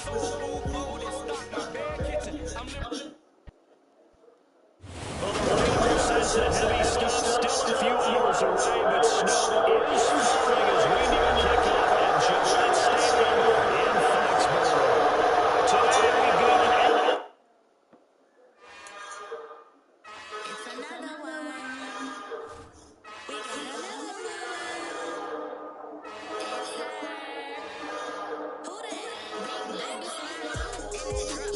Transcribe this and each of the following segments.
Well, the radar says the heavy stuff still a few hours away, but snow is falling as we near kickoff at Gillette Stadium in Foxborough. Today we've got an It's another one. We got another one. It's her. Who that? Big baby smile and that drop.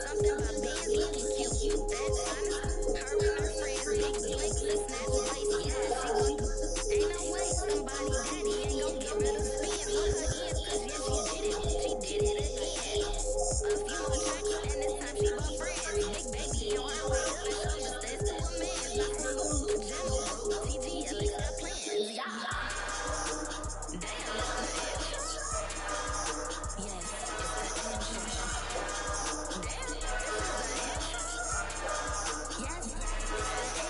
Something about bands looking cute. That's honest. Her and her friends, big blinks and snatch plates. Yeah, she gon' do. Ain't no way somebody daddy ain't gon' get rid of spin. Look her ends, cause yeah, she did it. She did it again. A few more tracks, and this time she bought friends. Big baby on her way up and show the stats to a man. Not from Lulu to General, TG Alex got plans. Yeah. Damn, it's the ish. Yes, it's the ish. Damn, this is the ish. Yes, it's the ish.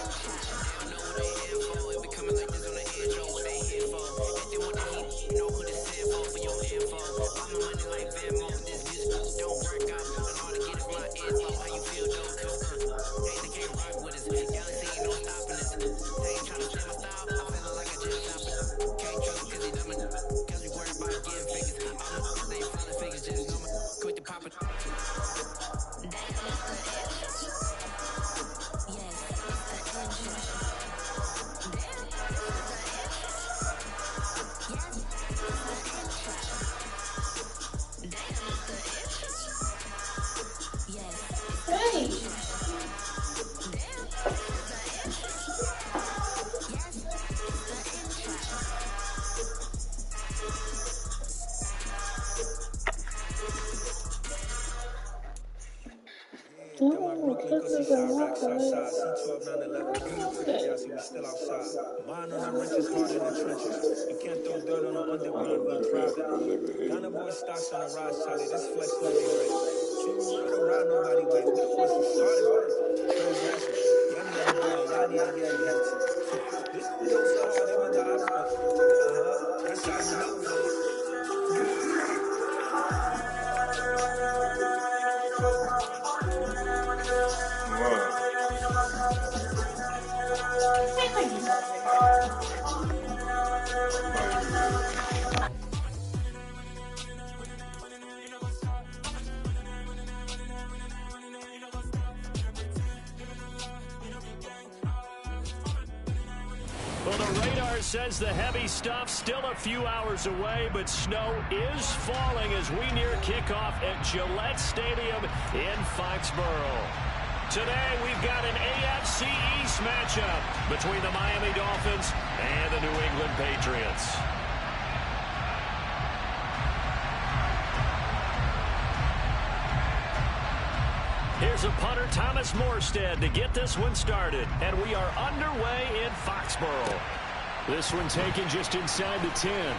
Know what they here for. It be coming like this on the intro. What they here for? If they want the heat, you know who this is for your info. I'm the money like Venmo. This music don't work out. And all to get is my info. How you feel though? Cause they can't rock with us. Galaxy ain't no stopping us. They ain't tryna play my style. I'm feeling like I just shot it. Can't trust cause they dumb enough. Cause we worried about getting figures. All the they ain't falling figures. Just know me. Quit the poppin'. Damn, it's the ish. Yes, it's the ish. Damn, this is the ish. Yes, it's the ish. Damn, it's the ish. Yes, it's the Hey, ish. Damn, this is the ish. Yes, it's the ish. oh, this is a lot of outside. C12 911. Y'all see we still outside. Mine on the wrenches, hard in the trenches. You can't throw dirt on the underground, we private. Ghana boy stocks on the rise, Charlie. This flex no be right. True, we don't ride nobody way. We the ones who started it. Transaction. Young boy, y'all need to get it. This goes so hard, even the opposite. That's how you know it. Well, the radar says the heavy stuff still a few hours away, but snow is falling as we near kickoff at Gillette Stadium in Foxborough. Today, we've got an AFC East matchup between the Miami Dolphins and the New England Patriots. Here's a punter, Thomas Morstead, to get this one started. And we are underway in Foxborough. This one taken just inside the 10.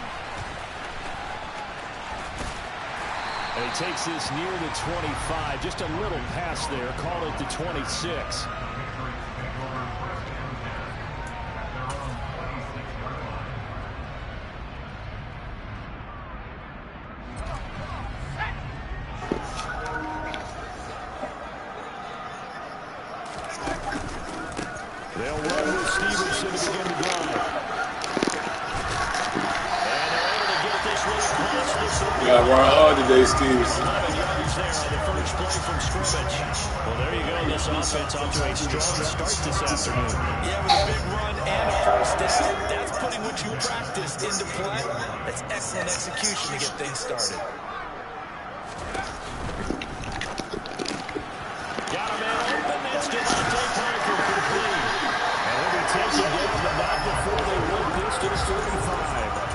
And he takes this near the 25. Just a little pass there. Call it the 26. They'll run with Stevenson to begin the drive. And they're able to get this one across the 40. You got to run hard today, Stevenson. 11 yards there on the first play from scrimmage. Well, there you go. This offense off to a strong start this afternoon. Yeah, with a big run and a first down. That's putting what you practiced into play. That's excellent execution to get things started. Got a man open. That's Devontae Parker complete. And he'll be taken down, but not before they work this to the 35.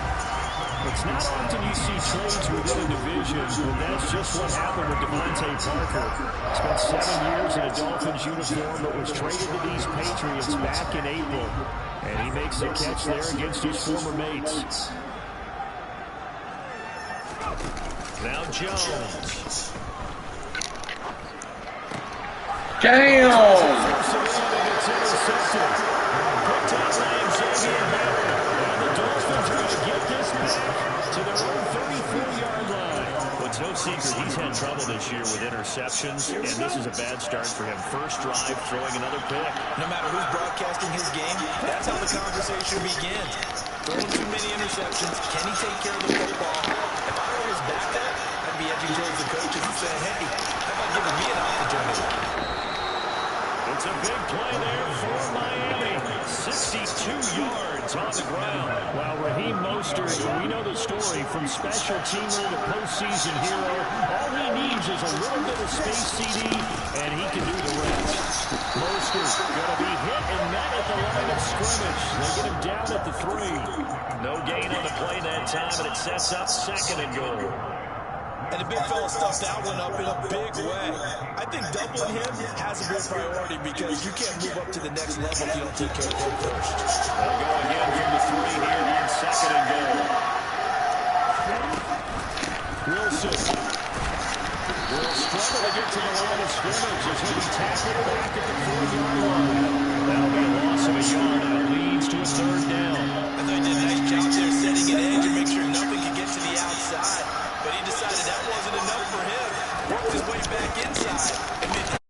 It's not often you see trades within a division, but that's just what happened with Devontae Parker. Spent 7 years in a Dolphins uniform, but was traded to these Patriots back in April. And he makes a catch there against his former mates. Now Jones. Damn! To their own 34-yard line. What's no secret. He's had trouble this year with interceptions, and this is a bad start for him. First drive, throwing another pick. No matter who's broadcasting his game, that's how the conversation begins. Throwing too many interceptions. Can he take care of the football? If I were his backup, I'd be edging towards the coaches and saying, hey, how about giving me an opportunity? It's a big play there for Miami. 62 yards on the ground. Well, Raheem Mostert, we know the story from special teamer to postseason hero. All he needs is a little bit of space, CD, and he can do the rest. Mostert going to be hit and met at the line of scrimmage. They get him down at the 3. No gain on the play that time, and it sets up 2nd and goal. And the big fella stuffed that one up in a big way. I think doubling him has to be a priority because you can't move up to the next level if you don't take care of him first. They'll go again from the 3 here on 2nd and goal. Wilson will struggle to get to the line of scrimmage as he'll be tackled back at the 4-yard line. That'll be a loss of a yard, and it leads to a 3rd down. I thought he did a nice job there setting an edge and make sure nothing could get to the outside. But he decided that wasn't enough for him. Worked his way back inside and made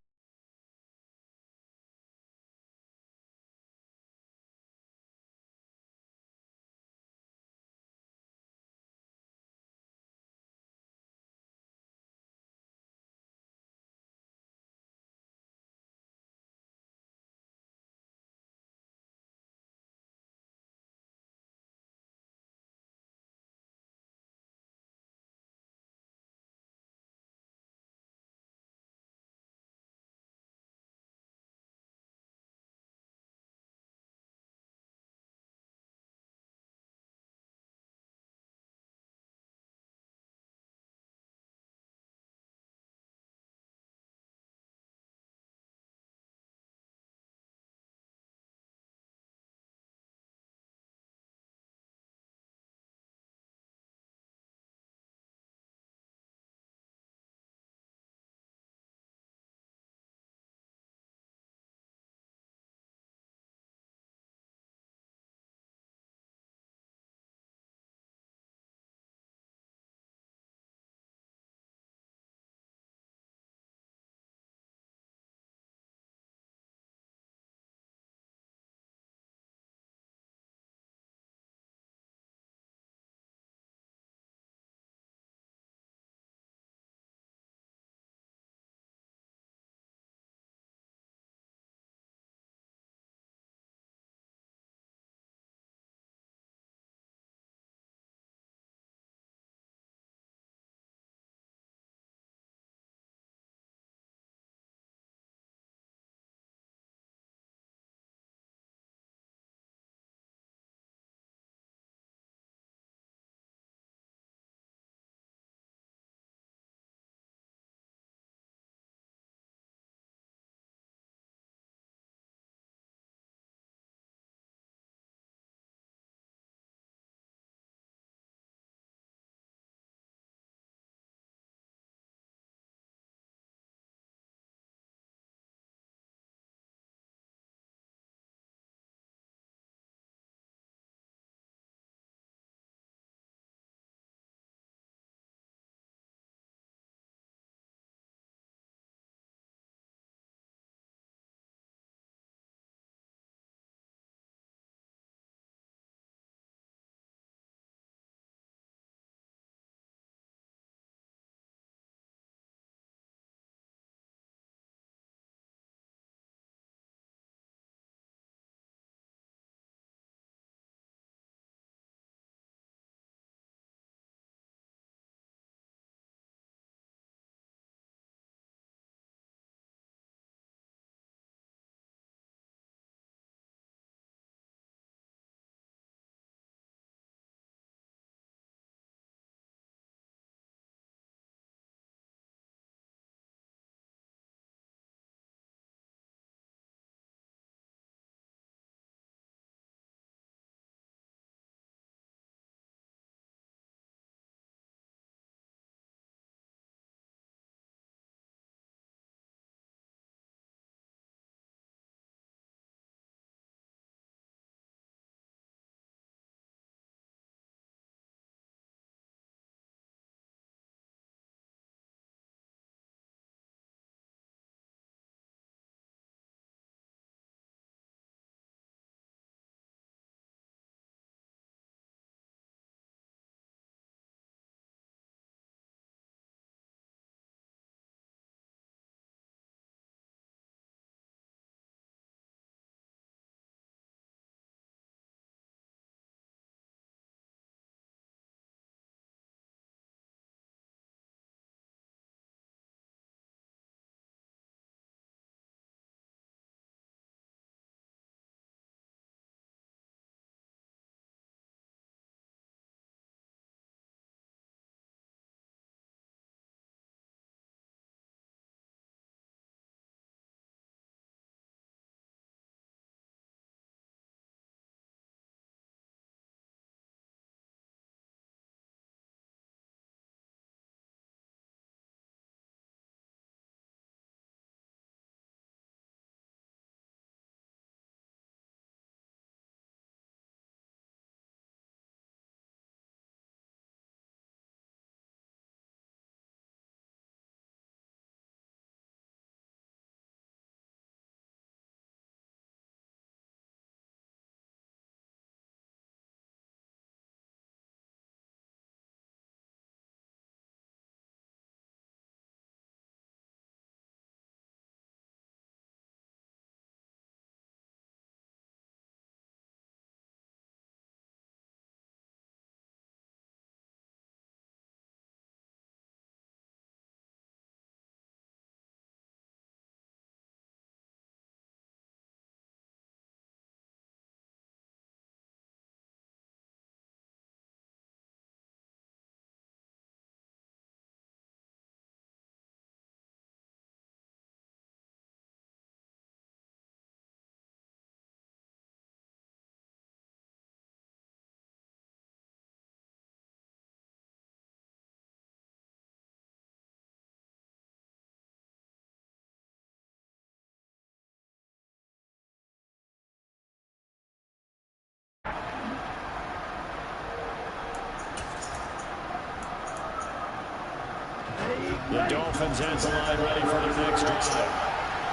The Dolphins at the line ready for their next drive.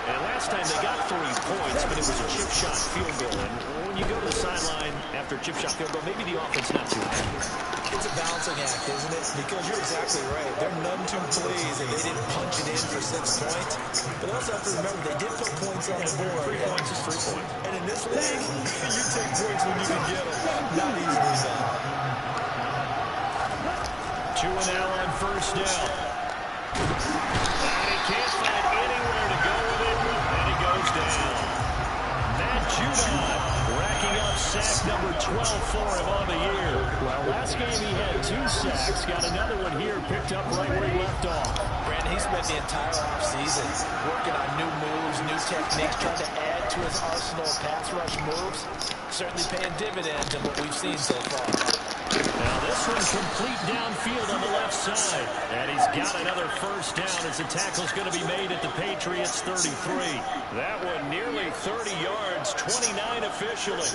And last time they got 3 points, but it was a chip shot field goal. And when you go to the sideline after a chip shot field goal, maybe the offense not too happy. It's a balancing act, isn't it? Because you're exactly right. They're none too pleased, and they didn't punch it in for 6 points. But also have to remember, they did put points on the board. 3 points is 3 points. And in this league, you take points when you can get them. Not easily done. Tua now on first down. And he can't find anywhere to go with it, and he goes down. Matt Judon racking up sack number 12 for him on the year. Well, last game he had 2 sacks. Got another one here, picked up right where he left off. Brandon, he spent the entire offseason working on new moves, new techniques, trying to add to his arsenal of pass rush moves. Certainly paying dividends in what we've seen so far. Now this one complete downfield on the left side. And he's got another first down as the tackle's going to be made at the Patriots 33. That one nearly 30 yards, 29 officially.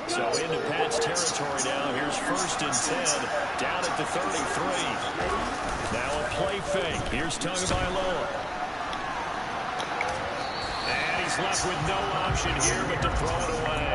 So into Pat's territory now. Here's first and 10 down at the 33. Now a play fake. Here's Tagovailoa. And he's left with no option here but to throw it away.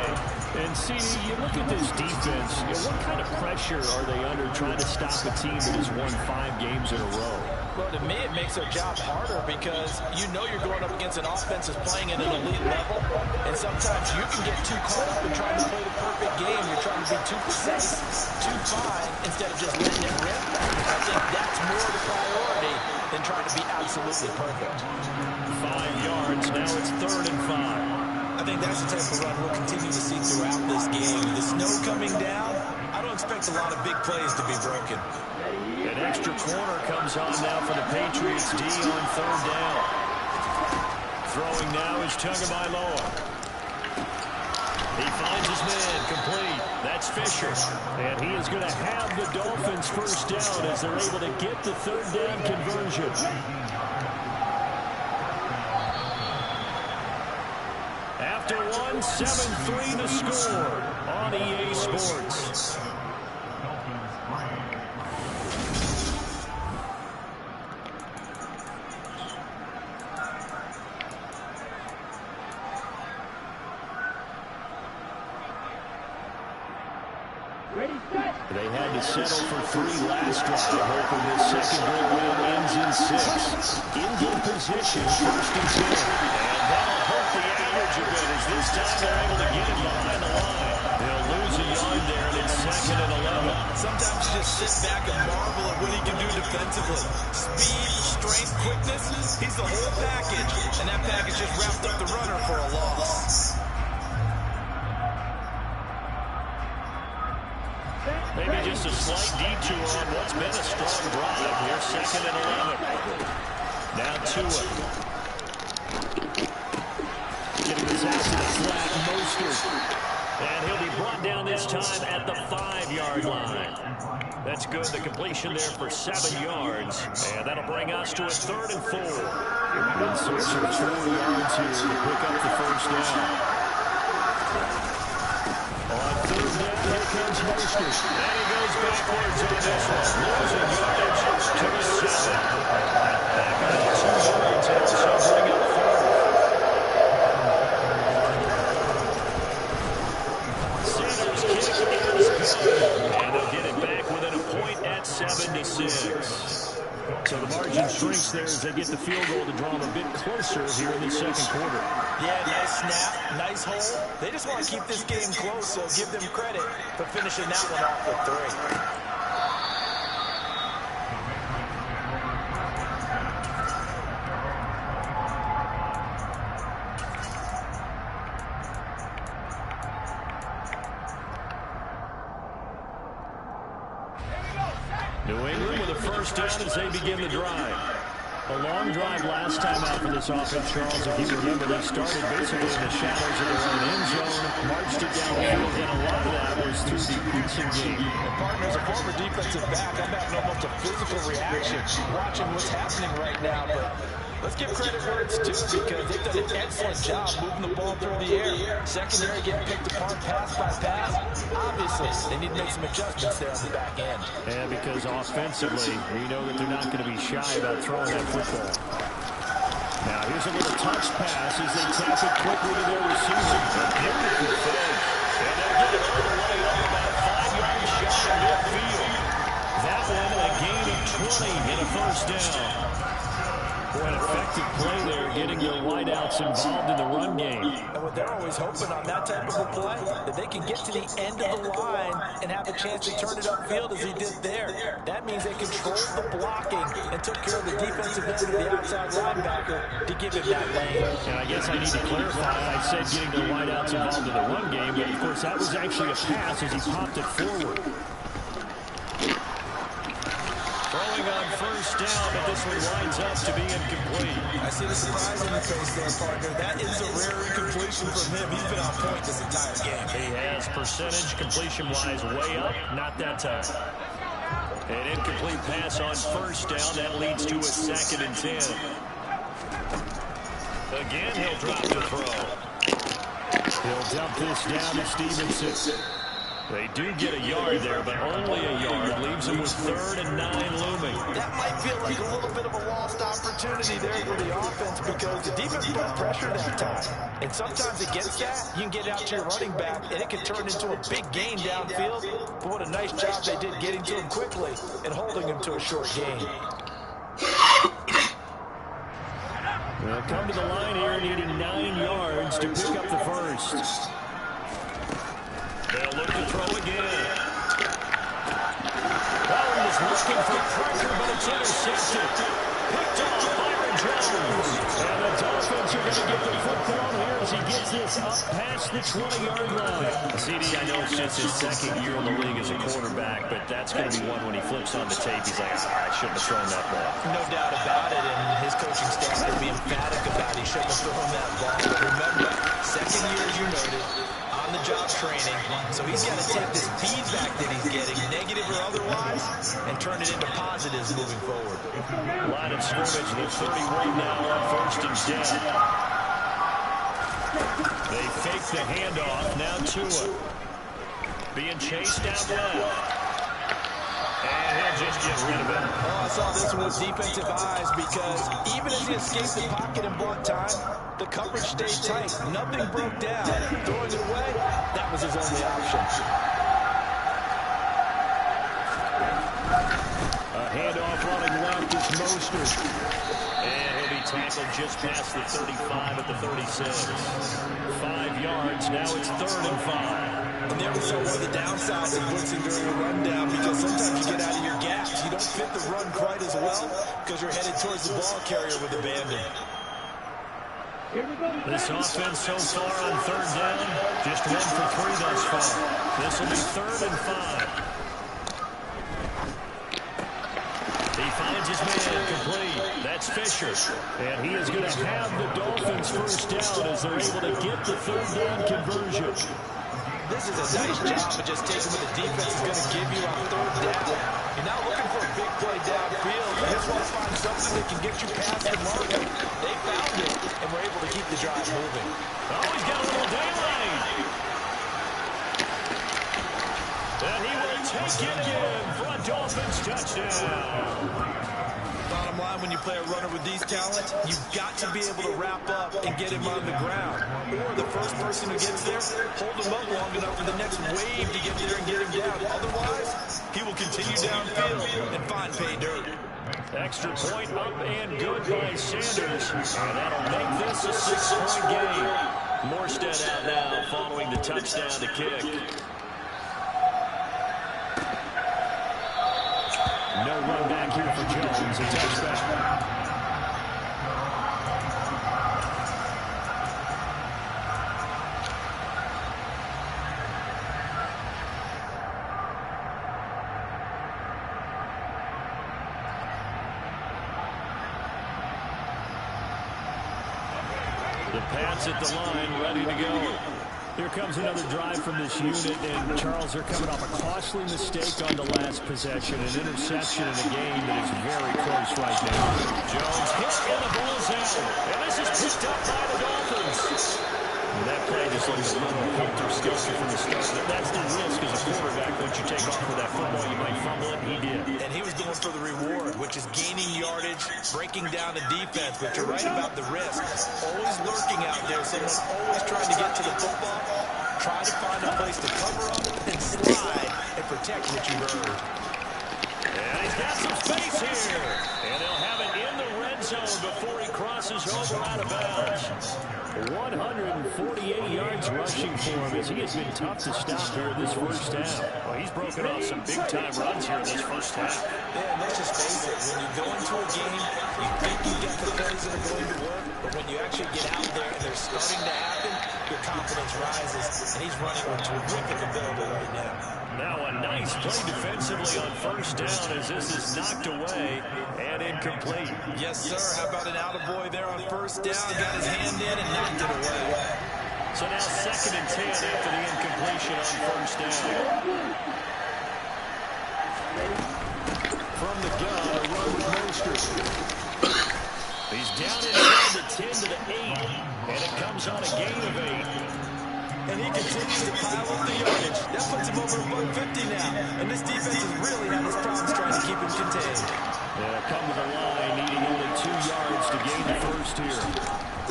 And see, you look at this defense, what kind of pressure are they under trying to stop a team that has won 5 games in a row? Well, to me, it makes their job harder because you know you're going up against an offense that's playing at an elite level, and sometimes you can get too caught up in trying to play the perfect game. You're trying to be too precise, too fine, instead of just letting it rip. I think that's more the priority than trying to be absolutely perfect. 5 yards, now it's 3rd and 5. I think that's the type of run we'll continue to see throughout this game. The snow coming down, I don't expect a lot of big plays to be broken. An extra corner comes on now for the Patriots D on 3rd down. Throwing now is Tagovailoa. He finds his man, complete. That's Fisher. And he is going to have the Dolphins first down as they're able to get the 3rd down conversion. After 1, 7-3 to score on EA Sports. They had to settle for 3 last drive, hoping this second great win ends in 6. In good position, 1st and 10. And that'll hurt the average a bit as this time they're able to get it behind the line. They'll lose a yard there, and it's 2nd and 11. Sometimes you just sit back and marvel at what he can do defensively. Speed, strength, quickness, he's the whole package. And that package just wrapped up the runner for a loss. Maybe just a slight detour on what's been a strong drive. Here's 2nd and 11. Now Tua. Getting this out to the flat, Mostert. And he'll be brought down this time at the 5-yard line. That's good. The completion there for 7 yards. And that'll bring us to a 3rd and 4. In search of 4 yards here to pick up the first down. On 3rd down, here comes Mostert. And he goes backwards on this one. Losing yardage to the 7. Back on 2 yards and also bring up 4th. Sanders' kick is good. And they'll get it back within a point at 7-6. So the margin shrinks there as they get the field goal to draw them a bit closer here in the 2nd quarter. Yeah, nice snap, nice hole. They just want to keep this game close, so give them credit for finishing that one off with 3. New England with a first down as they begin the drive. A long drive last time out for this offense, Charles. If you remember, they started basically in the shadows of their own end zone, marched it downfield, and a lot of that was through the passing game. And partners, a former defensive back, I'm having almost a physical reaction watching what's happening right now, but Let's give credit where it's due because they've done an excellent job moving the ball through the air. Secondary getting picked apart pass by pass. Obviously, they need to make some adjustments there on the back end. And because offensively, we know that they're not going to be shy about throwing that football. Now, here's a little touch pass as they tap it quickly to their receiver. Beautiful finish. And they'll get it all the way up about 5 yards shy of midfield. That one, a gain of 20 and a first down. Boy, an effective play there, getting their wideouts involved in the run game. And what they're always hoping on that type of a play, that they can get to the end of the line and have a chance to turn it upfield as he did there. That means they controlled the blocking and took care of the defensive end of the outside linebacker to give him that lane. And I guess I need to clarify, I said getting their wideouts involved in the run game, but of course that was actually a pass as he popped it forward. Throwing on first down, but this one winds up to be incomplete. I see the surprise in your face there, partner. That is a rare incompletion from him. He's been on point this entire game. He has percentage completion-wise way up, not that time. An incomplete pass on first down. That leads to a 2nd and 10. Again, he'll drop the throw. He'll dump this down to Stevenson. They do get a yard there, but only a yard. Leaves them with 3rd and 9 looming. That might feel like a little bit of a lost opportunity there for the offense because the defense put pressure that time. And sometimes against that, you can get out to your running back, and it can turn into a big gain downfield. But what a nice job they did getting to him quickly and holding him to a short gain. They'll come to the line here needing 9 yards to pick up the first. They'll look to throw again. Allen is looking for pressure, but it's intercepted. Picked off Byron Jones. And the Dolphins are going to get the football here as he gets this up past the 20-yard line. CD, I know it's just his 2nd year in the league as a quarterback, but that's going to be one when he flips on the tape. He's like, I shouldn't have thrown that ball. No doubt about it, and his coaching staff will be emphatic about he shouldn't have thrown that ball. But remember, 2nd year, as you noted, on-the-job training, so he's got to take this feedback that he's getting, negative or otherwise, and turn it into positives moving forward. Line of scrimmage, the 31 now on 1st and 10. They fake the handoff, now Tua. Being chased down left. And he'll just get rid of it. Oh, I saw this one with defensive eyes because even as he escaped the pocket and bought time, the coverage stayed tight. Nothing broke down. Throwing it away, that was his only option. A handoff running left is Mostert. And he'll be tackled just past the 35 at the 36. 5 yards, now it's 3rd and 5. And there we saw one of the downsides of blitzing during a rundown because sometimes you get out of your gaps. You don't fit the run quite as well because you're headed towards the ball carrier with abandon. This offense so far on 3rd down, just 1 for 3 thus far. This will be 3rd and 5. He finds his man complete. That's Fisher. And he is going to have the Dolphins first down as they're able to get the 3rd down conversion. This is a nice job of just taking what the defense is going to give you on 3rd down. You're not looking for a big play downfield. You just want to find something that can get you past the marker. They found it and were able to keep the drive moving. Oh, he's got a little daylight. And he will take it in for a Dolphins touchdown. Bottom line, when you play a runner with these talents, you've got to be able to wrap up and get him on the ground. Or the first person who gets there, hold him up long enough for the next wave to get there and get him down. Otherwise, he will continue downfield and find pay dirt. Extra point up and good by Sanders. And that'll make this a 6-point game. Morstead out now following the touchdown to kick. No run back here for Jones. A touchback. The Pats at the line, ready to go. Here comes another drive from this unit, and Charles, they're coming off a costly mistake on the last possession, an interception in a game that is very close right now. Jones hit, and the ball's out, and this is picked up by the Dolphins. And that play just looks a little helter-skelter from the start. That's the risk as a quarterback. Once you take off with that football, you might fumble it. He did. And he was going for the reward, which is gaining yardage, breaking down the defense. But you're right about the risk. Always lurking out there. Someone always trying to get to the football. Try to find a place to cover up and slide and protect what you earned. And he's got some space here. And he'll have it in the red zone before he crosses over out of bounds. 148 yards rushing for him as he has been tough to stop here in this first half. Well, he's broken off some big-time runs here in this first half. Yeah, and let's just face it. When you go into a game, you think you get the plays that are going to work, but when you actually get out there and they're starting to happen, your confidence rises, and he's running with terrific ability right now. Now a nice play defensively on first down as this is knocked away and incomplete. Yes, sir. How about an attaboy there on first down? Got his hand in and knocked it away. So now 2nd and 10 after the incompletion on first down. From the gun, a run with Mostert. He's down inside the 10 to the 8, and it comes on a gain of 8. And he continues to pile up the yardage. That puts him over $150 now. And this defense has really had his problems trying to keep him contained. Come to the line, needing only 2 yards to gain the first here.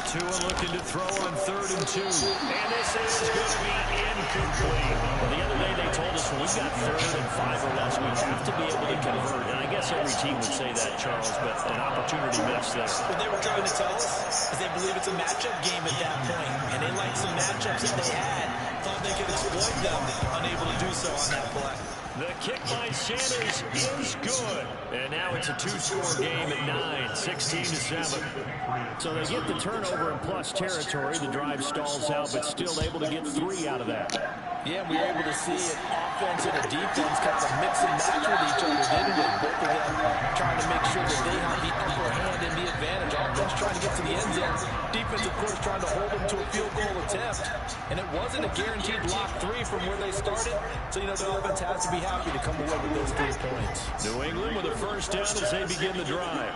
Tua looking to throw on 3rd and 2. And this is going to be incomplete. Well, the other day they told us when we got 3rd and 5 or less, we have to be able to convert. And I guess every team would say that, Charles, but an opportunity missed there. What they were trying to tell us is they believe it's a matchup game at that point. And they like some matchups that they had. Thought they could exploit them. Unable to do so on that play. The kick by Sanders is good. And now it's a 2-score game at 9, 16-7. So they get the turnover in plus territory. The drive stalls out, but still able to get 3 out of that. Yeah, we were able to see an offense and a defense kind of mix and match with each other, didn't we? Both of them trying to make sure that they have the upper hand and the advantage. Offense trying to get to the end zone. Defense, of course, trying to hold them to a field goal attempt. And it wasn't a guaranteed lock 3 from where they started. So, you know, the offense has to be happy to come away with those 3 points. New England with a first down as they begin the drive.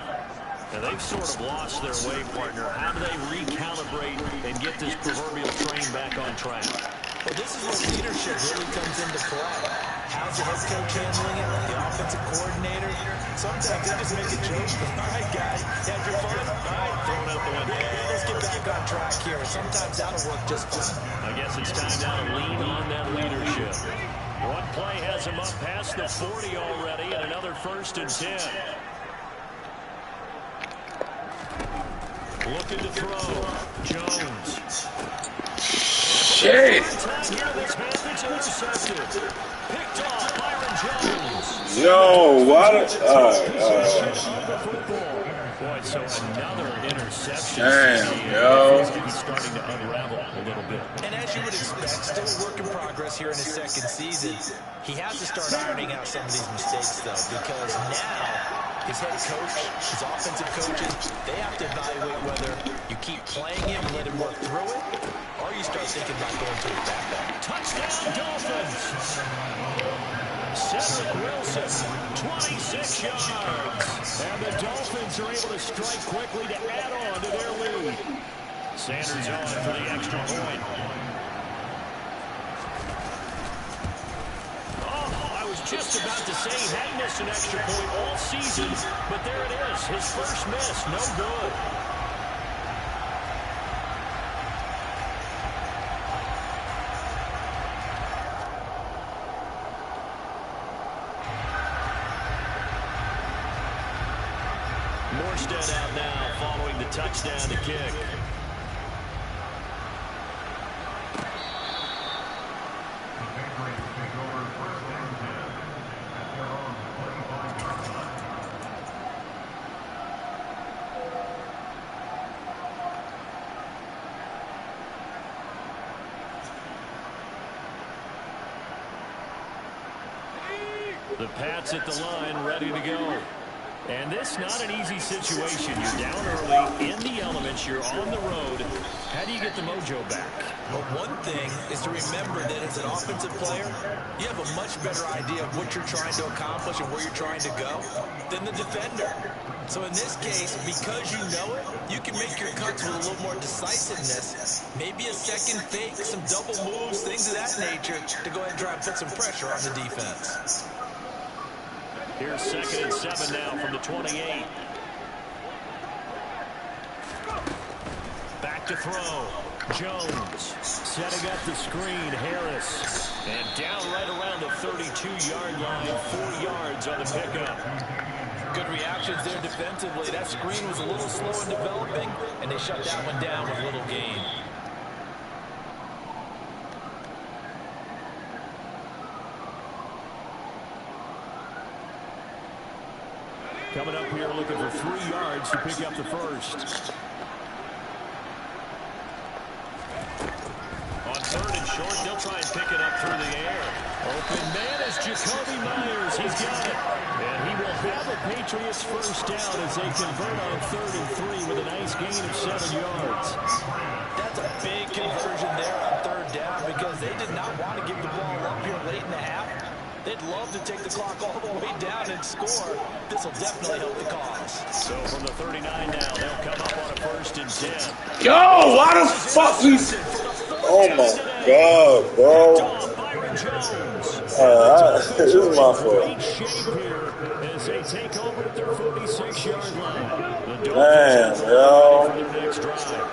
And they've sort of lost their way, partner. How do they recalibrate and get this proverbial train back on track? Well, this is where leadership really comes into play. How's the head coach handling it? The offensive coordinator? Sometimes they just make a joke. All right, guys, had your fun? All right, throw it out the window. Yeah, let's get back on track here. Sometimes that'll work just fine. I guess it's time now to lean on that leadership. One play has him up past the 40 already, and another 1st and 10. Looking to throw. Jones. Shit. Picked off Byron Jones. Yo, what? Boy, so another interception. Damn, yo. He's starting to unravel a little bit. And as you would expect, still a work in progress here in his 2nd season. He has to start ironing out some of these mistakes, though, because now his head coach, his offensive coaches, they have to evaluate whether you keep playing him and let him work through it, or you start thinking about going to his backup. Touchdown, Dolphins. Cedric Wilson, 26 yards. And the Dolphins are able to strike quickly to add on to their lead. Sanders on for the extra point. Oh, I was just about to say he hadn't missed an extra point all season, but there it is. His first miss, no good. Morstead out now following the touchdown to kick. The Pats at the line, ready to go. And this not an easy situation. You're down early in the elements. You're on the road. How do you get the mojo back? Well, one thing is to remember that as an offensive player, you have a much better idea of what you're trying to accomplish and where you're trying to go than the defender. So in this case, because you know it, you can make your cuts with a little more decisiveness. Maybe a second fake, some double moves, things of that nature to go ahead and try and put some pressure on the defense. Here's 2nd and 7 now from the 28. Back to throw. Jones setting up the screen. Harris. And down right around the 32-yard line. 4 yards on the pickup. Good reactions there defensively. That screen was a little slow in developing, and they shut that one down with little gain. Coming up here looking for 3 yards to pick up the first. On 3rd and short, they'll try and pick it up through the air. Open man is Jacoby Myers. He's got it. And he will have a Patriots first down as they convert on 3rd and 3 with a nice gain of 7 yards. That's a big conversion there on 3rd down because they did not want to give the ball up here late in the half. They'd love to take the clock all the way down and score. This will definitely help the cause. So from the 39 now, they'll come up on a 1st and 10. Yo, why the fuck we... Oh my God, bro. Byron Jones. This is my fault. Great shape here as they take over at their 46-yard line. The Damn, yo. for their next drive.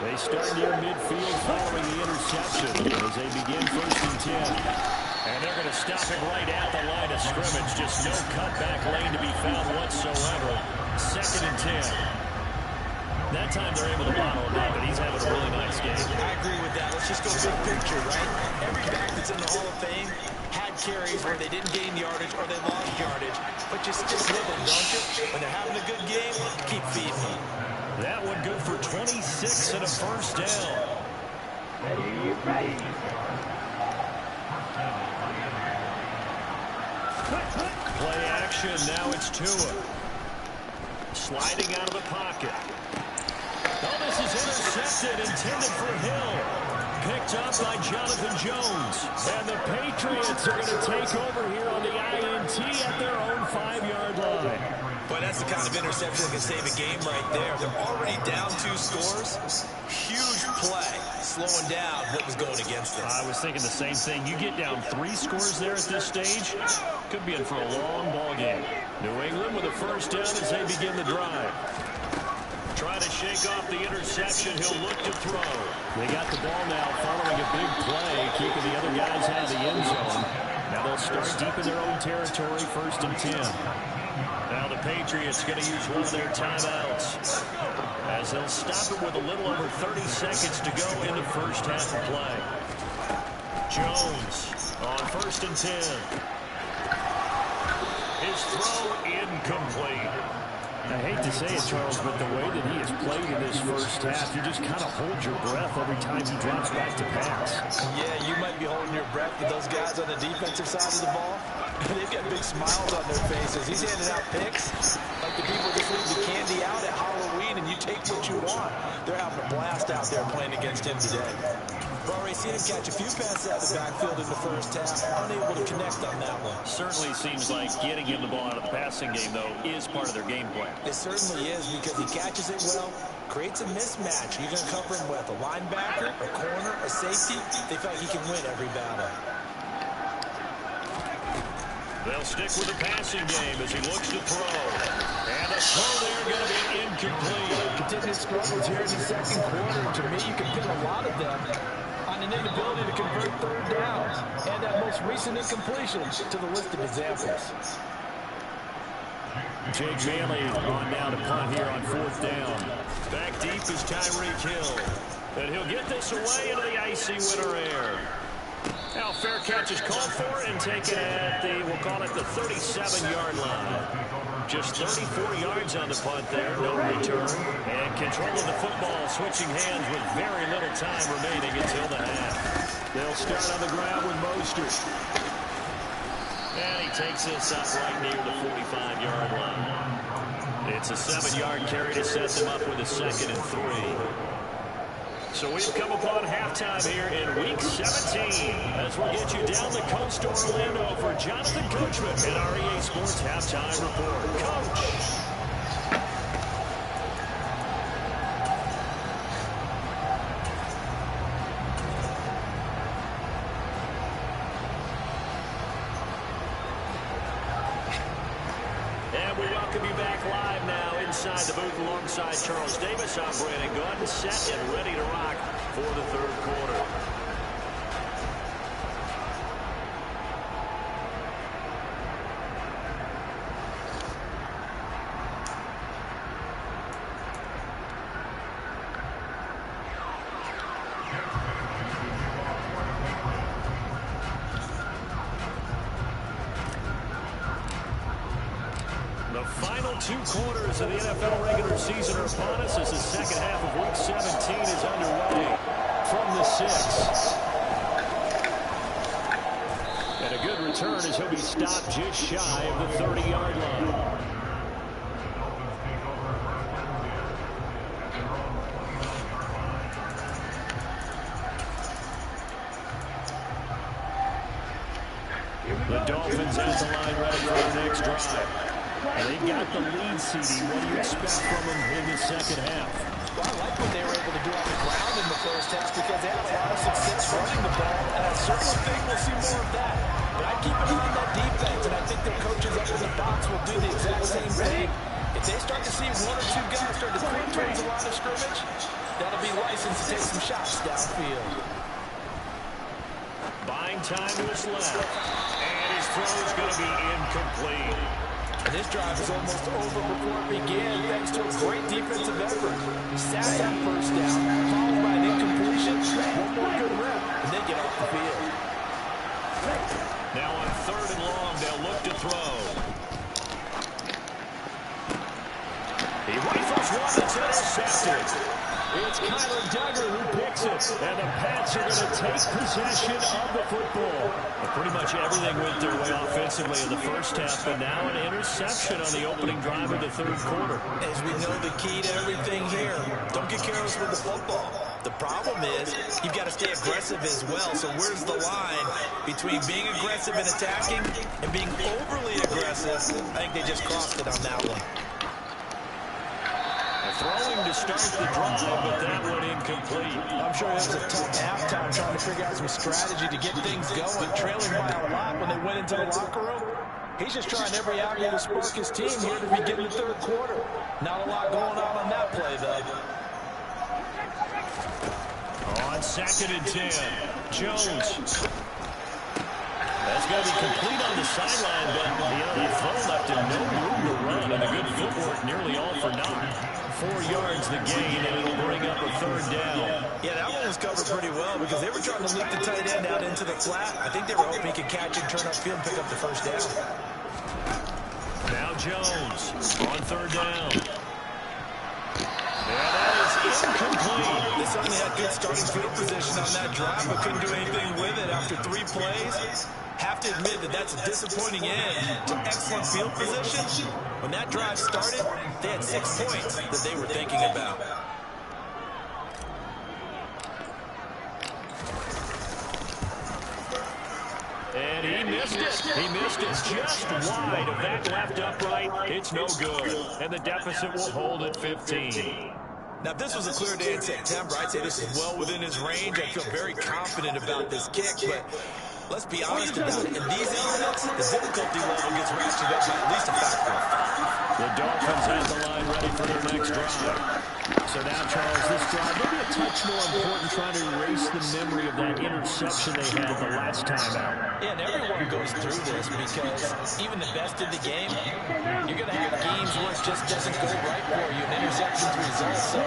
They start near midfield following the interception as they begin 1st and 10. And they're going to stop it right at the line of scrimmage. Just no cutback lane to be found whatsoever. 2nd and 10. That time they're able to bottle him up, and he's having a really nice game. I agree with that. Let's just go big picture, right? Every back that's in the Hall of Fame had carries where they didn't gain yardage or they lost yardage. But you still live them, don't you? When they're having a good game, keep feeding them. That one good for 26 and a first down. Play action, now it's Tua. Sliding out of the pocket. Oh, this is intercepted, intended for Hill. Picked up by Jonathan Jones. And the Patriots are going to take over here on the INT at their own 5-yard line. But that's the kind of interception that can save a game right there. They're already down 2 scores. Huge play, slowing down what was going against them. I was thinking the same thing. You get down 3 scores there at this stage, could be in for a long ball game. New England with a first down as they begin the drive. Trying to shake off the interception. He'll look to throw. They got the ball now following a big play, keeping the other guys out of the end zone. Now they'll start deep in their own territory, 1st and 10. Now the Patriots going to use one of their timeouts as they'll stop it with a little over 30 seconds to go in the first half of play. Jones on 1st and 10. His throw incomplete. I hate to say it, Charles, but the way that he has played in this first half, you just kind of hold your breath every time he drops back to pass. Yeah, you might be holding your breath with those guys on the defensive side of the ball. They've got big smiles on their faces. He's handing out picks like the people just leave the candy out at Halloween and you take what you want. They're having a blast out there playing against him today. We've already seen him catch a few passes out of the backfield in the first half. Unable to connect on that one. Certainly seems like getting him the ball out of the passing game, though, is part of their game plan. It certainly is because he catches it well, creates a mismatch. You're going to cover him with a linebacker, a corner, a safety. They feel like he can win every battle. They'll stick with the passing game as he looks to throw. And the throw there going to be incomplete. Continued struggles here in the second quarter. To me, you can pin a lot of them on an inability to convert 3rd downs and that most recent incompletion to the list of examples. Jake Bailey on down to punt here on 4th down. Back deep is Tyreek Hill. And he'll get this away into the icy winter air. Now fair catch is called for and taken at the, we'll call it the 37-yard line. Just 34 yards on the punt there, no return. And control of the football, switching hands with very little time remaining until the half. They'll start on the ground with Mostert. And he takes this up right near the 45-yard line. It's a 7-yard carry to set them up with a 2nd and 3. So we've come upon halftime here in Week 17 as we'll get you down the coast to Orlando for Jonathan Coachman and our EA Sports Halftime Report. Coach. And we welcome you back live now inside the booth alongside Charles Davis. I'm Brandon Gaudin, set and ready to rock for the 3rd quarter. The final 2 quarters of the NFL regular season are upon us as the second half of Week 17 is underway from the 6. And a good return as he'll be stopped just shy of the 30-yard line. The Dolphins at the line ready for the next drive. They got the lead, CD. What do you expect from them in the second half? Well, I like what they were able to do on the ground in the first half because they had a lot of success running the ball, and I certainly think we'll see more of that. But I keep an eye on that defense, and I think the coaches up in the box will do the exact same thing. If they start to see 1 or 2 guys start to creep towards the line of scrimmage, that'll be license to take some shots downfield. Buying time to his left, and his throw is going to be incomplete. And this drive is almost over before it began, thanks to a great defensive effort. Sat that first down, followed by an incompletion, 1 more good rep, and then get off the field. Now on 3rd and long, they'll look to throw. He rifles one that's intercepted. It's Kyler Duggar who picks it, and the Pats are going to take possession of the football. But pretty much everything went their way offensively in the first half, but now an interception on the opening drive of the 3rd quarter. As we know, the key to everything here, don't get careless with the football. The problem is you've got to stay aggressive as well. So where's the line between being aggressive and attacking and being overly aggressive? I think they just crossed it on that one. Throwing to start the drive, but that one incomplete. I'm sure it was a tough halftime trying to figure out some strategy to get things going, trailing by a lot when they went into the locker room. He's just trying every avenue to spark his team here to begin the 3rd quarter. Not a lot going on that play, though. On 2nd and 10, Jones. That's going to be complete on the sideline, but the throw left him no room to run, and a good footwork nearly all for naught. 4 yards the gain, and it'll bring up a 3rd down. Yeah, that one was covered pretty well because they were trying to loop the tight end out into the flat. I think they were hoping he could catch it, turn upfield, and pick up the 1st down. Now Jones on 3rd down. Yeah, that is incomplete. They certainly had good starting field position on that drive, but couldn't do anything with it after 3 plays. Have to admit that that's a disappointing end to excellent field position. When that drive started, they had 6 points that they were thinking about. And he missed it. He missed it just wide of that left upright. It's no good. And the deficit will hold at 15. Now, if this was a clear day in September, I'd say this is well within his range. I feel very confident about this kick, but let's be honest about it. In these elements, the difficulty level gets ratcheted up by at least a factor of 5. The Dolphins have the line ready for their next drive. So now, Charles, this drive maybe a touch more important, trying to erase the memory of that interception they had the last time out. Yeah, and everyone goes through this because even the best in the game, you're going to have games where it just doesn't go right for you, and interceptions result. So,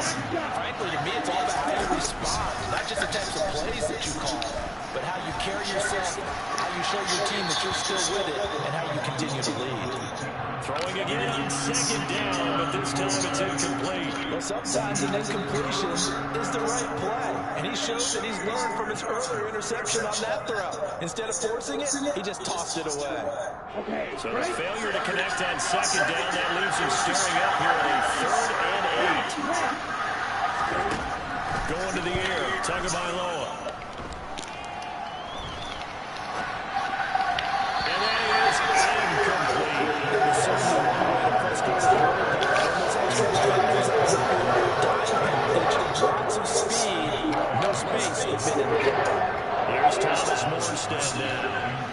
frankly, to me, it's all about how you respond, not just the types of plays that you call, but how you carry yourself, how you show your team that you're still with it, and how you continue to lead. Throwing again on 2nd down, but this time it's incomplete. Well, Well, sometimes an incompletion is the right play, and he shows that he's learned from his earlier interception on that throw. Instead of forcing it, he just tossed it away. So the failure to connect on second down, that leaves him staring up here at a 3rd and 8. Going to the air, Tagovailoa. And that is incomplete. Lots of speed, no space to fit in there. Here's Thomas Morstead now.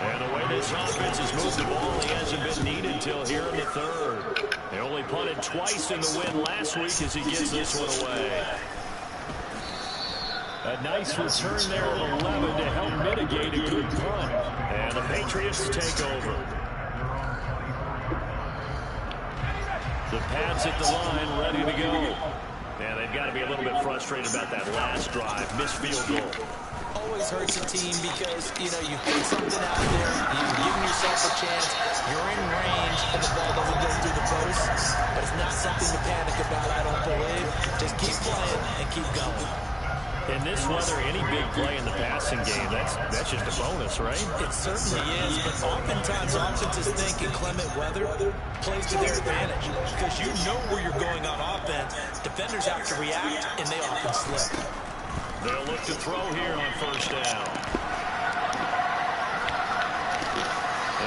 And the way this offense has moved the ball, he hasn't been needed till here in the 3rd. They only punted twice in the win last week as he gives this one away. A nice return there at 11 to help mitigate a good punt. And the Patriots take over. The Pats at the line, ready to go. Yeah, they've got to be a little bit frustrated about that last drive, missed field goal. Always hurts a team because, you know, you put something out there, you've given yourself a chance, you're in range, and the ball doesn't go through the post. But it's not something to panic about, I don't believe. Just keep playing and keep going. In this weather, any big play in the passing game, that's just a bonus, right? It certainly is, but oftentimes offenses think inclement weather plays to their advantage because you know where you're going on offense. Defenders have to react, and they often slip. They'll look to throw here on 1st down.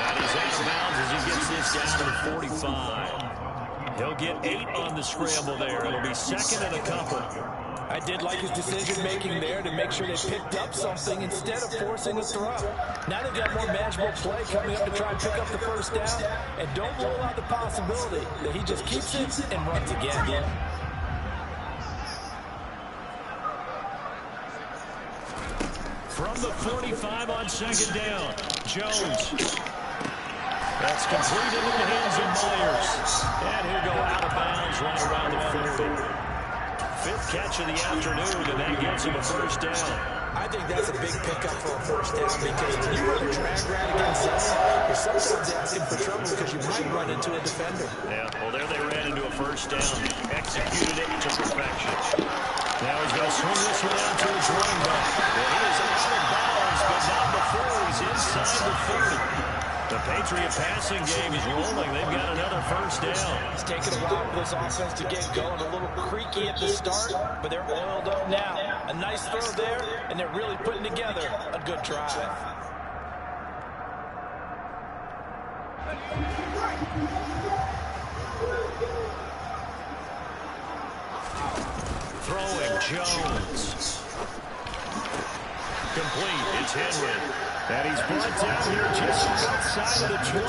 And he's out of bounds as he gets this down to the 45. He'll get 8 on the scramble there. It'll be 2nd and a couple. I did like his decision-making there to make sure they picked up something instead of forcing a throw. Now they've got more manageable play coming up to try and pick up the 1st down. And don't rule out the possibility that he just keeps it and runs again. From the 45 on 2nd down, Jones. That's completed in the hands of Myers. And he'll go out of bounds right around the 40. 5th catch of the afternoon, and that gets him a 1st down. I think that's a big pickup for a 1st down because when you run a drag route against someone, you're sometimes asking for trouble because you might run into a defender. Yeah, well, there they ran into a 1st down. Executed it to perfection. Now he's going to swing this one out to his running back. And he is out of bounds, but not before he's inside the 30. The Patriot passing game is rolling. They've got another 1st down. It's taken a while for this offense to get going. A little creaky at the start, but they're oiled up now. A nice throw there, and they're really putting together a good drive. Throwing Jones. Complete. It's Henry. And he's brought down here just outside of the 20.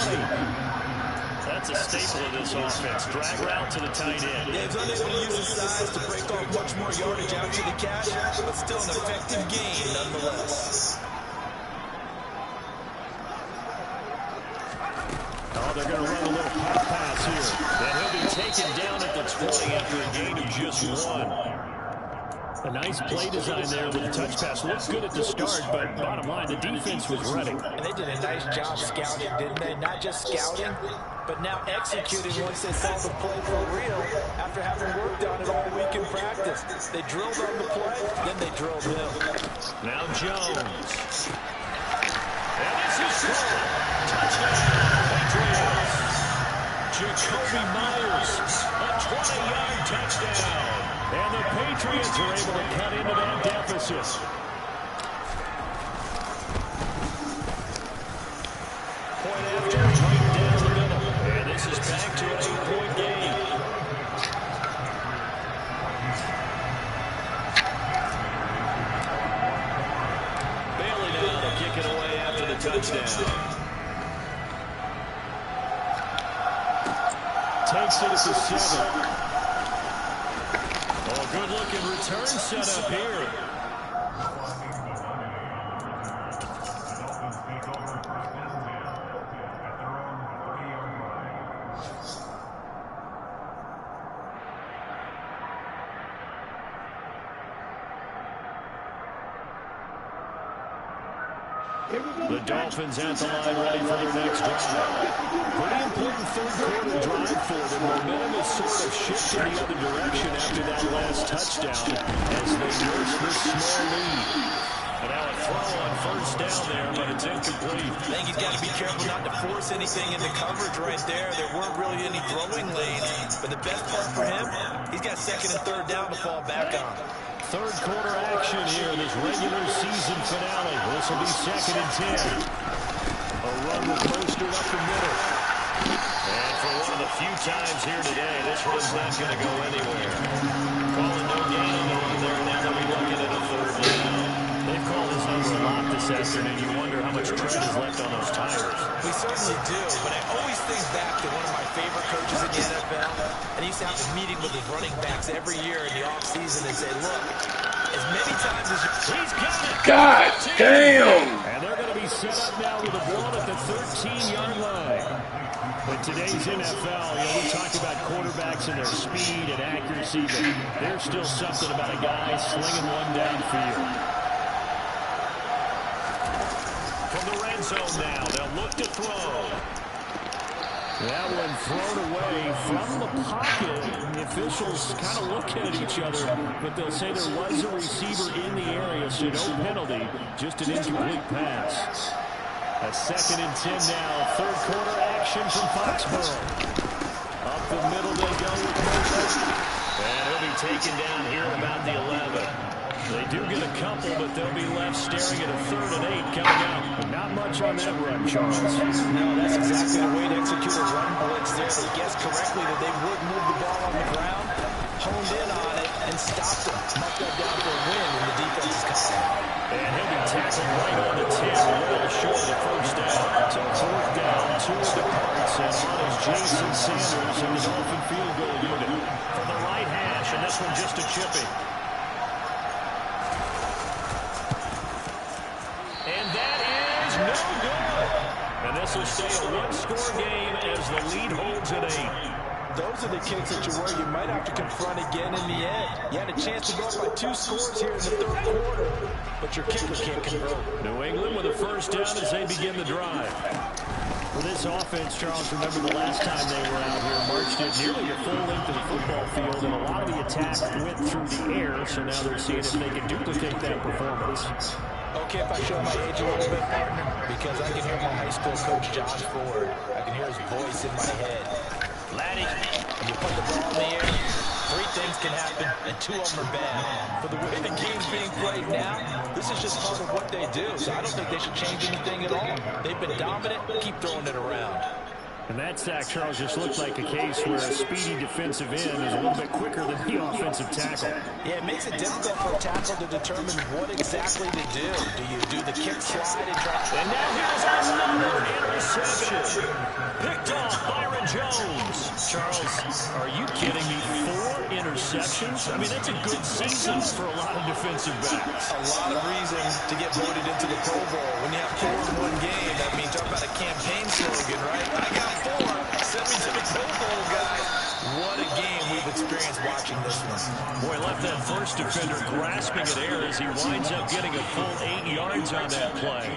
That's a staple of this offense. Drag route to the tight end. Yeah, he's unable to use his size to break off much more yardage after the catch, but still an effective game nonetheless. Oh, they're going to run a little pop pass here. And he'll be taken down at the 20 after a gain of just 1. A nice play design there with the touch pass. Looked good at the start, but bottom line, the defense was ready. And they did a nice job scouting, didn't they? Not just scouting, but now executing once they saw the play for real after having worked on it all week in practice. They drilled on the play, then they drilled him. Now Jones. And this is good. Touchdown, Patriots. Jacoby Myers, a 20-yard touchdown. And the Patriots are able to cut into that deficit. Point after, right down the middle. And this is back to an 8-point game. Bailey now to kick it away after the touchdown. Takes it at the 7. Oh, good-looking return setup here. The Dolphins at the line ready for their next drive. Pretty important third-quarter drive for them. Momentum has sort of shifted the other direction after that last touchdown as they nurse this small lead. And now a throw on first down there, but it's incomplete. I think he's got to be careful not to force anything into coverage right there. There weren't really any throwing lanes. But the best part for him, he's got second and third down to fall back on. Third quarter action here in this regular season finale. This will be second and 10. A run with Mostert up the middle. And for one of the few times here today, this run's not going to go anywhere. Calling no gain on there, and now they'll be looking at a third down. They've called this number a lot this afternoon. You wonder how much tread is left on those tires. We certainly do, but I always think back to one of my favorite coaches in the NFL, and he used to have a meeting with his running backs every year in the offseason and say, look, as many times as he's got it. God damn. And they're going to be set up now with a ball at the 13-yard line. But today's NFL, we talk about quarterbacks and their speed and accuracy, but there's still something about a guy slinging one downfield. From the red zone now, they'll look to throw. That one thrown away from the pocket. The officials kind of look at each other, but they'll say there was a receiver in the area, so no penalty, just an incomplete pass. A second and 10 now. Third quarter action from Foxborough. Up the middle they go with Mostert. And he'll be taken down here at about the 11. They do get a couple, but they'll be left staring at a 3rd and 8 coming out. But not much on that run, Charles. No, that's exactly the way to execute a run blitz there. They guessed correctly that they would move the ball on the ground, honed in on it, and stopped them. Mark that down for a win when the defense is coming. And he'll be tackled right on the 10, well short of the first down. So 4th down, 2 of the parts, and on is Jason Sanders in the Dolphin field goal unit. From the right hash, and this one just a chipping. And that is no good. And this will stay a one-score game as the lead holds at 8. Those are the kicks that you worry you might have to confront again in the end. You had a chance to go up by 2 scores here in the 3rd quarter, but your kicker can't convert. New England with a first down as they begin the drive. For this offense, Charles, remember the last time they were out here, marched it nearly a full length of the football field, and a lot of the attack went through the air, so now they're seeing if they can duplicate that performance. Okay, if I show my age a little bit, partner, because I can hear my high school coach, John Ford. I can hear his voice in my head. Laddie, when you put the ball in the air, 3 things can happen, and 2 of them are bad. For the way the game's being played now, this is just part of what they do, so I don't think they should change anything at all. They've been dominant, keep throwing it around. And that sack, Charles, just looked like a case where a speedy defensive end is a little bit quicker than the offensive tackle. Yeah, it makes it difficult for a tackle to determine what exactly to do. Do you do the kick slide and try? And now here's another interception. Picked off Byron Jones. Charles, are you kidding me? 4 interceptions? I mean, that's a good season for a lot of defensive backs. A lot of reason to get voted into the Pro Bowl. When you have 4 in one game, that means talk about a campaign slogan, right? I got 4. Send me to the Pro Bowl, guys. What a game we've experienced watching this one. Boy, left that first defender grasping at air as he winds up getting a full 8 yards on that play.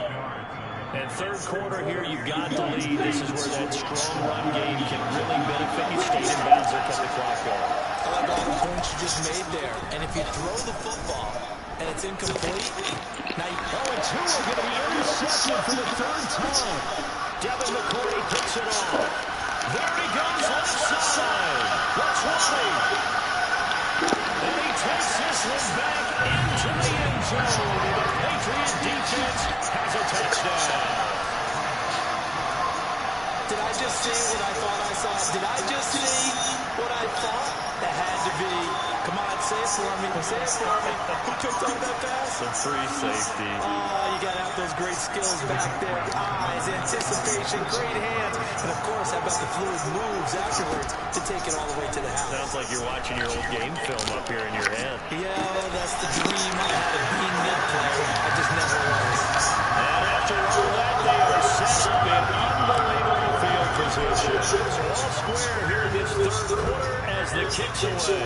And 3rd quarter here, you've got the lead. This is where that strong run game can really benefit you. Stay in bounds or cut the clock off. I like all the points you just made there. And if you throw the football and it's incomplete, now you... Oh, and 2 are going to be intercepted for the 3rd time. Devin McCourty picks it off. There he goes left side. That's right. And he takes this one back into the end zone. The Patriot defense has a touchdown. Did I just see what I thought I saw? Did I just see what I thought? That had to be. Come on, say it for me. Say it for me. Who picked up that pass? The free safety. Oh, you got to have those great skills back there. Eyes, anticipation, great hands. And, of course, how about the fluid moves afterwards to take it all the way to the house? Sounds like you're watching your old game film up here in your head. Yeah, that's the dream I had of being that player. I just never was. And after all that, they are set up in unbelievable field position. All square here in this 3rd quarter as the kick's away.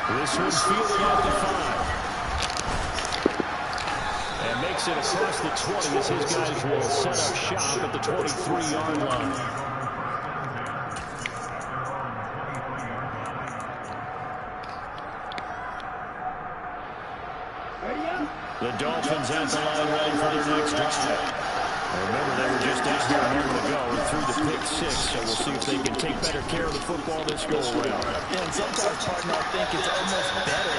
This one's fielded out to 5. And makes it across the 20 as his guys will set up shop at the 23-yard line. The Dolphins at the line ready for their next drive. Remember, they were just out here a moment ago and threw the pick six, so we'll see if they can take better care of the football this go-around. Yeah, and sometimes, partner, I think it's almost better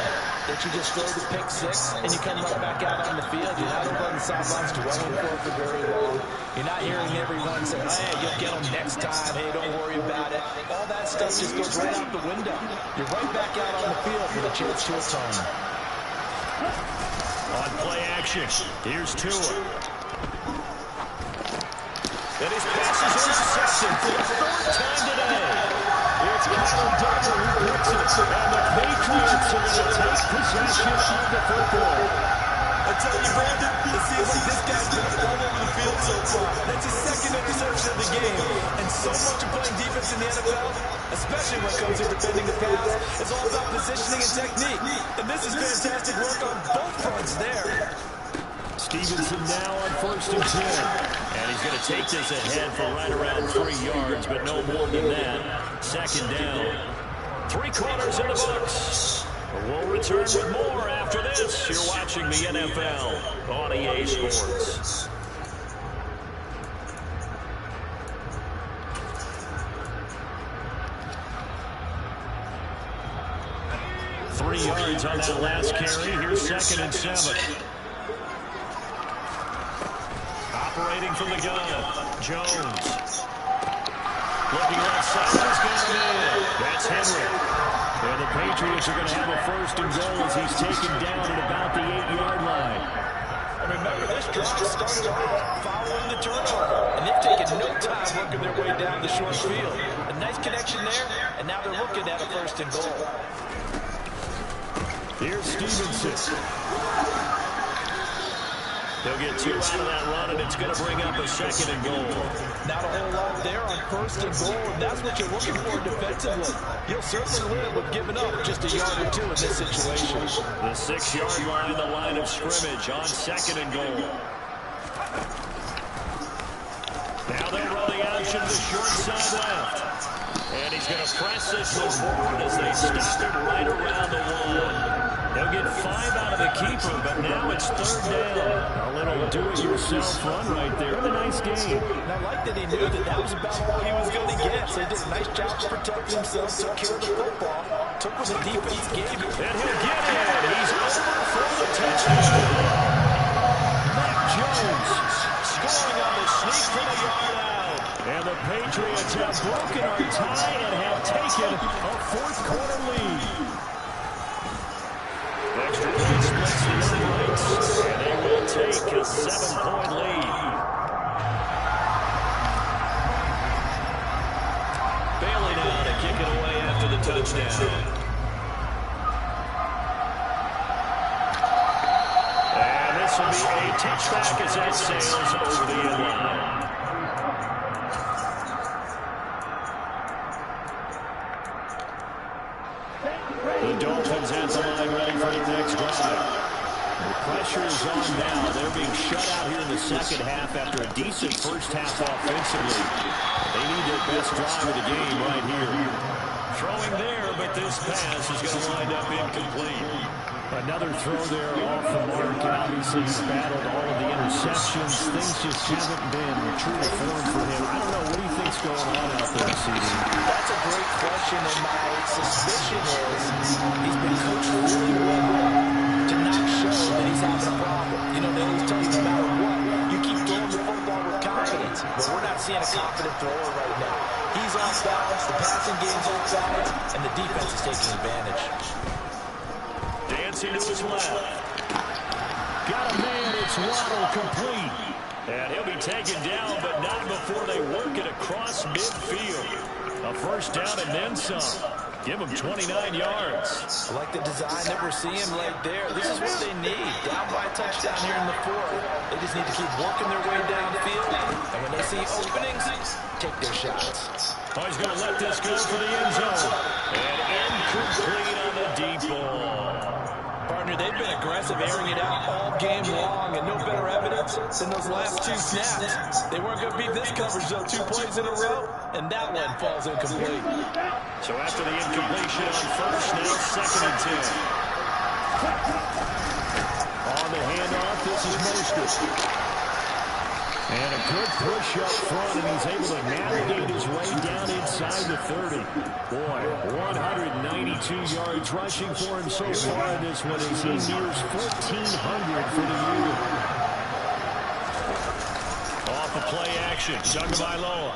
that you just throw the pick six and you come right back out on the field. You're not over on the sidelines dwelling for very long. You're not hearing everyone say, hey, you'll get them next time. Hey, don't worry about it. All that stuff just goes right out the window. You're right back out on the field with a chance to atone. On play action, here's Tua. And his pass is intercepted for the third time today. It's Kyle Duggar who gets it. And the Patriots are going to take possession of the football. I tell you, Brandon, it seems like this guy's been all over the field so far. That's his second interception of the game. And so much of playing defense in the NFL, especially when it comes to defending the pass, is all about positioning and technique. And this is fantastic work on both fronts there. Stevenson now on 1st and 10. And he's going to take this ahead for right around 3 yards, but no more than that. 2nd down. 3 quarters in the books. We'll return with more after this. You're watching the NFL on EA Sports. Three yards on that last carry. Here's 2nd and 7. Operating from the gun, Jones. Looking left side, he's got him in. That's Henry. And the Patriots are going to have a 1st and goal as he's taken down at about the 8-yard line. And remember, this drive started off following the turnover. And they've taken no time working their way down the short field. A nice connection there, and now they're looking at a 1st and goal. Here's Stevenson. They'll get 2 out of that run, and it's going to bring up a 2nd and goal. Not a whole lot there on 1st and goal, and that's what you're looking for defensively. You'll certainly live with giving up just a yard or 2 in this situation. The 6-yard line, the line of scrimmage on 2nd and goal. Now they'll run the option to the short side left. And he's going to press this one forward as they stop it right around the 1. They'll get 5 out of the keeper, but now it's 3rd down. A little do-it-yourself run right there. A nice game. And I like that he knew that was about all he was going to get. So he did a nice job to protect himself, took care of the football, took what the defense gave him. And he'll get it. He's over for the touchdown. Mac Jones scoring on the sneak from the yard out. And the Patriots have broken our tie and have taken a 4th-quarter lead. Extra point splits the uprights, and they will take a 7-point lead. Bailey now to kick it away after the touchdown. And this will be a touchback as that sails over the end line. The Dolphins at the line ready for the next drive. The pressure is on now. They're being shut out here in the 2nd half after a decent 1st half offensively. They need their best drive of the game right here. Throwing there, but this pass is going to wind up incomplete. Another throw there off the mark, and obviously he's battled all of the interceptions. Things just haven't been true to form for him. I don't know, what do you think's going on out there, CD? That's a great question, and my suspicion is he's been coached really well to not show that he's having a problem. You know, they always tell you no matter what, you keep throwing the football with confidence. But we're not seeing a confident thrower right now. He's off balance, the passing game's off balance, and the defense is taking advantage. Dancing to his left. Got a man, it's Waddle complete. And he'll be taken down, but not before they work it across midfield. A 1st down and then some. Give them 29 yards. I like the design that we're seeing right there. This is what they need. Down by a touchdown here in the 4th. They just need to keep working their way downfield. And when they see openings, take their shots. Oh, he's going to let this go for the end zone. And incomplete on the deep ball. Partner, they've been aggressive, airing it out all game long, and no better evidence than those last 2 snaps. They weren't going to beat this coverage, though, 2 plays in a row, and that one falls incomplete. So after the incompletion on first, now 2nd and 10. On the handoff, this is Mostert. And a good push up front, and he's able to navigate his way down inside the 30. Boy, 192 yards rushing for him so far in this one as he nears 1,400 for the year. Off of play action, Tagovailoa.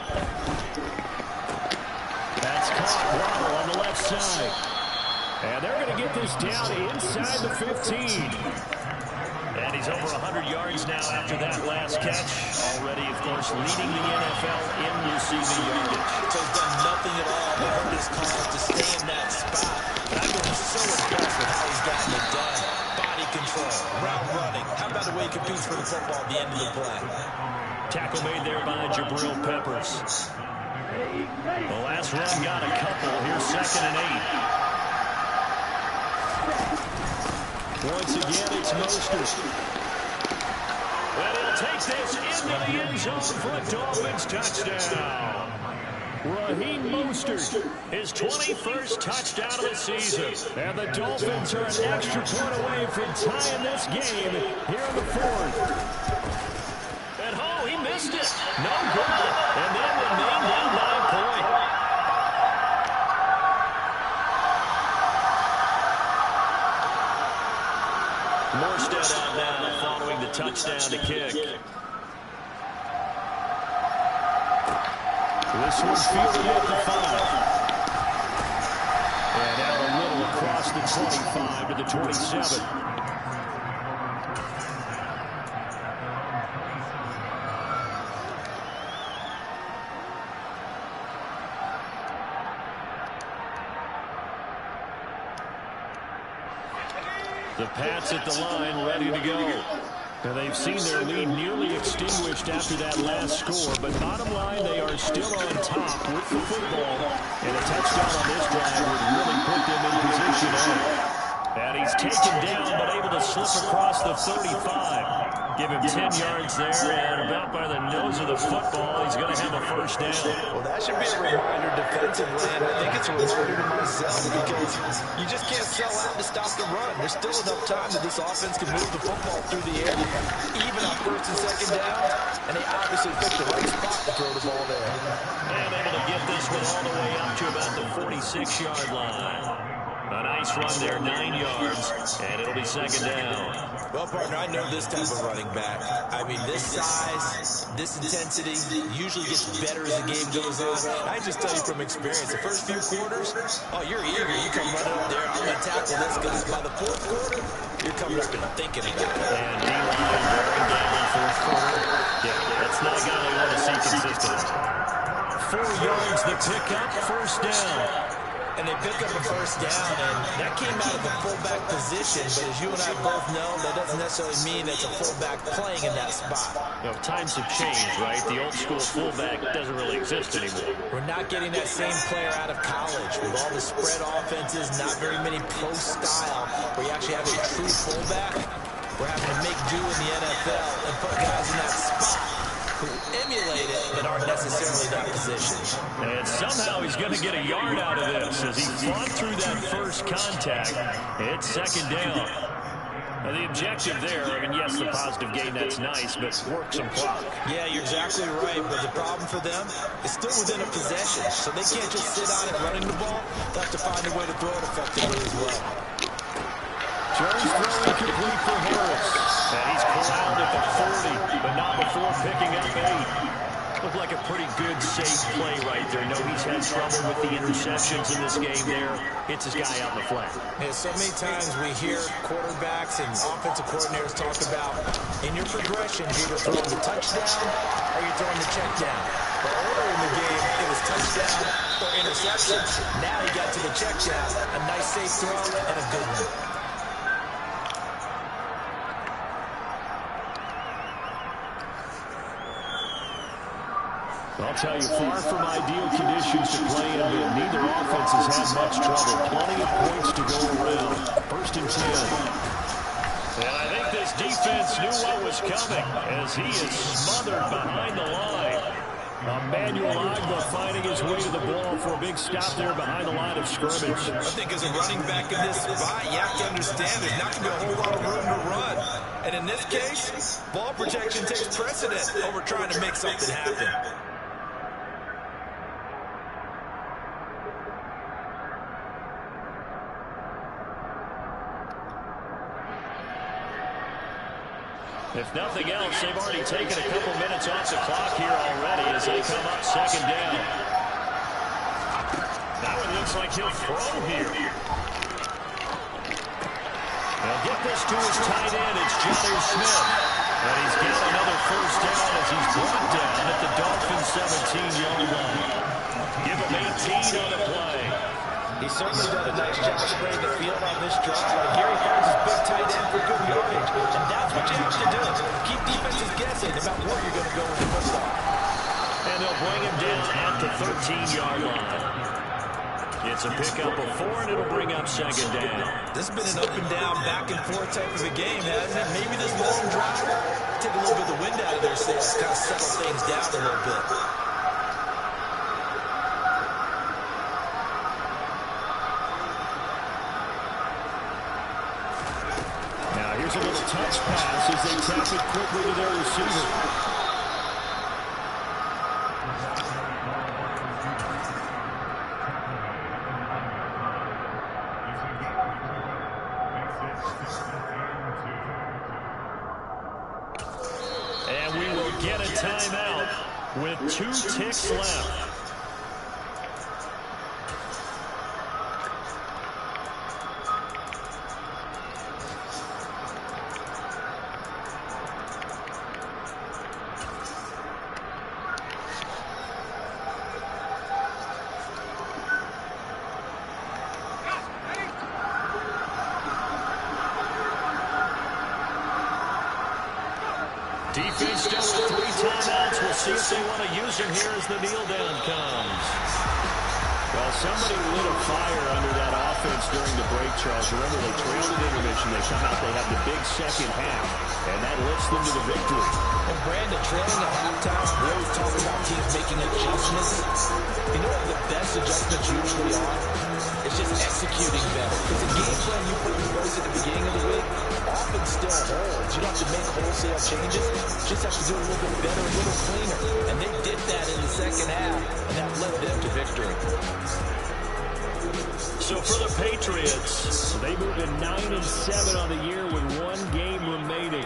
That's caught. Waddle on the left side. And they're going to get this down inside the 15. And he's over 100 yards now after that last catch. Already, of course, leading the NFL in receiving yardage. So he's done nothing at all to hurt his cause to stay in that spot. And I've been so impressed with how he's gotten it done. Body control, route running. How about the way he competes for the football at the end of the play? Tackle made there by Jabril Peppers. The last run got a couple. Here's 2nd and 8. Once again, it's Mostert. Well, he'll take this into the end zone for a Dolphins touchdown. Raheem Mostert, his 21st touchdown of the season. And the Dolphins are an extra point away from tying this game here in the 4th. And oh, he missed it. No good. And they remain down by a point. Morstead out now following the touchdown to kick. This one's fielded at the 5. And out a little across the 25 to the 27. The Pats at the line, ready to go. And they've seen their lead nearly extinguished after that last score. But bottom line, they are still on top with the football. And a touchdown on this drive would really put them in position. And he's taken down, but able to slip across the 35. Give him 10 yards there, and about by the nose of the football, he's going to have a first down. Well, that should be a reminder defensively, and I think it's a reminder to myself because you just can't sell out to stop the run. There's still enough time that this offense can move the football through the air, even on 1st and 2nd down, and they obviously picked the right spot to throw the ball there. And able to get this one all the way up to about the 46-yard line. A nice run there, 9 yards, and it'll be 2nd down. Well, partner, I know this type of running back. I mean, this size, this intensity usually gets better as the game goes on. I just tell you from experience, the first few quarters, oh, you're eager. You come running up there. I'm going to tackle this guy. By the 4th quarter, you're coming up and thinking about it. And D-line bearing down 4th quarter. Yeah, that's not a guy they want to see consistent. 4 yards the pickup, first down. And they pick up a first down, and that came out of the fullback position. But as you and I both know, that doesn't necessarily mean it's a fullback playing in that spot. You know, times have changed, right? The old school fullback doesn't really exist anymore. We're not getting that same player out of college with all the spread offenses, not very many pro style, where you actually have a true fullback. We're having to make do in the NFL and put guys in that spot who emulate it but aren't necessarily in that position. And somehow he's going to get a yard out of this as he fought through that first contact. It's 2nd down. Now the objective there, I mean, yes, the positive gain, that's nice, but work some clock. Yeah, you're exactly right, but the problem for them is still within a possession, so they can't just sit on it running the ball. They'll have to find a way to throw it effectively as well. Jones throwing complete for Harris. And he's corralled at the 40, but not before picking up 8. Looked like a pretty good, safe play right there. No, he's had trouble with the interceptions in this game there. Hits his guy out in the flat. Yeah, so many times we hear quarterbacks and offensive coordinators talk about, in your progression, you're either throwing the touchdown or you're throwing the check down. But earlier in the game, it was touchdown or interception. Now he got to the check down. A nice, safe throw and a good one. I'll tell you, far from ideal conditions to play in, but neither offense has had much trouble. Plenty of points to go around. 1st and 10. And I think this defense defense knew what was coming as he is smothered behind the line. Emmanuel Agba finding his way to the ball for a big stop there behind the line of scrimmage. I think as a running back in this spot, you have to understand there's not going to be a whole lot of room to run. And in this case, ball protection takes precedent over trying to make something happen. If nothing else, they've already taken a couple minutes off the clock here already as they come up second down. Now it looks like he'll throw here. They'll get this to his tight end. It's Jonnu Smith. And he's got another first down as he's brought down at the Dolphins' 17-yard line. Give him 18 on the play. He's certainly done a nice job spraying the field on this drive. Here he finds his big tight end for good yardage. And that's what you have to do. Keep defenses guessing about where you're going to go in the football. And they'll bring him down at the 13-yard line. It's a pickup of 4, and it'll bring up second down. This has been an up and down, back and forth type of a game, hasn't it? Maybe this long drive take a little bit of the wind out of their sails, kind of settle things down a little bit. Here's a little touch pass as they tap it quickly to their receiver. And we will get a timeout with 2 ticks left. Defense still with 3 timeouts. We'll see if they want to use them here as the kneel down comes. Well, somebody lit a fire under that offense during the break, Charles. Remember, they trailed at intermission. They come out, they have the big second half, and that lifts them to the victory. And Brandon, trailing at halftime, we always talk about teams making adjustments. You know what the best adjustments usually are? It's just executing better. Because the game plan you put in place at the beginning of the week often still holds. You don't have to make wholesale changes. You just have to do it a little bit better, a little cleaner. And they did that in the second half, and that led them to victory. So for the Patriots, they move to 9-7 on the year with 1 game remaining.